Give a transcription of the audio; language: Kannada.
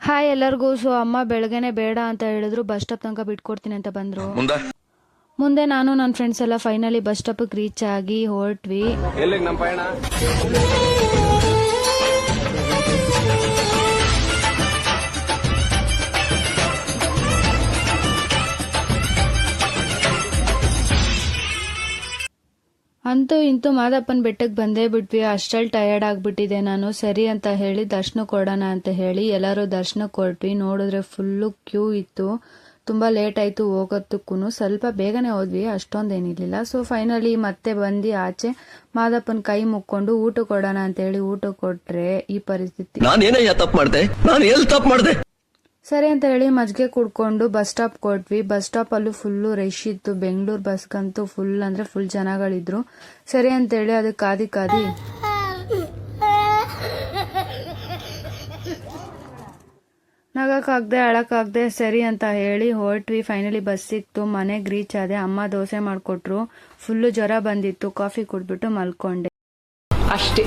ಹಾಯ್ ಎಲ್ಲರಿಗೂ. ಸೊ ಅಮ್ಮ ಬೆಳಗ್ಗೆನೆ ಬೇಡ ಅಂತ ಹೇಳಿದ್ರು, ಬಸ್ ಸ್ಟಾಪ್ ತನಕ ಬಿಟ್ಕೊಡ್ತೀನಿ ಅಂತ ಬಂದ್ರು. ಮುಂದೆ ನಾನು ನನ್ನ ಫ್ರೆಂಡ್ಸ್ ಎಲ್ಲ ಫೈನಲಿ ಬಸ್ ಸ್ಟಾಪ್ಗೆ ರೀಚ್ ಆಗಿ ಹೊರಟ್ವಿ. ಅಂತೂ ಇಂತೂ ಮಾದಪ್ಪನ ಬೆಟ್ಟಕ್ಕೆ ಬಂದೇ ಬಿಟ್ವಿ. ಅಷ್ಟಲ್ಲಿ ಟಯರ್ಡ್ ಆಗ್ಬಿಟ್ಟಿದೆ ನಾನು. ಸರಿ ಅಂತ ಹೇಳಿ ದರ್ಶನ ಕೊಡೋಣ ಅಂತ ಹೇಳಿ ಎಲ್ಲರೂ ದರ್ಶನ ಕೊಟ್ವಿ. ನೋಡಿದ್ರೆ ಫುಲ್ಲು ಕ್ಯೂ ಇತ್ತು. ತುಂಬಾ ಲೇಟ್ ಆಯ್ತು ಹೋಗೋದಕ್ಕೂ. ಸ್ವಲ್ಪ ಬೇಗನೆ ಹೋದ್ವಿ, ಅಷ್ಟೊಂದೇನಿರ್ಲಿಲ್ಲ. ಸೊ ಫೈನಲಿ ಮತ್ತೆ ಬಂದು ಆಚೆ ಮಾದಪ್ಪನ ಕೈ ಮುಕ್ಕೊಂಡು ಊಟ ಕೊಡೋಣ ಅಂತ ಹೇಳಿ ಊಟ ಕೊಟ್ರೆ ಈ ಪರಿಸ್ಥಿತಿ. ಸರಿ ಅಂತ ಹೇಳಿ ಮಜ್ಜಿಗೆ ಕುಡ್ಕೊಂಡು ಬಸ್ ಸ್ಟಾಪ್ ಕೊಟ್ವಿ. ಬಸ್ ಸ್ಟಾಪ್ ಅಲ್ಲೂ ಫುಲ್ಲು ರಶ್ ಇತ್ತು. ಬೆಂಗಳೂರು ಬಸ್ಗಂತೂ ಫುಲ್ ಅಂದ್ರೆ ಫುಲ್ ಜನಗಳಿದ್ರು. ಸರಿ ಅಂತ ಹೇಳಿ ಅದಕ್ಕೆ ಕಾದಿ ನಗಕ್ಕಾಗ್ದೆ ಅಳಕ್ಕಾಗ್ದೆ ಸರಿ ಅಂತ ಹೇಳಿ ಹೊರಟ್ವಿ. ಫೈನಲಿ ಬಸ್ ಸಿಕ್ತು. ಮನೆಗೆ ರೀಚ್ ಆದೆ. ಅಮ್ಮ ದೋಸೆ ಮಾಡ್ಕೊಟ್ರು. ಫುಲ್ಲು ಜ್ವರ ಬಂದಿತ್ತು. ಕಾಫಿ ಕುಡ್ಬಿಟ್ಟು ಮಲ್ಕೊಂಡೆ ಅಷ್ಟೇ.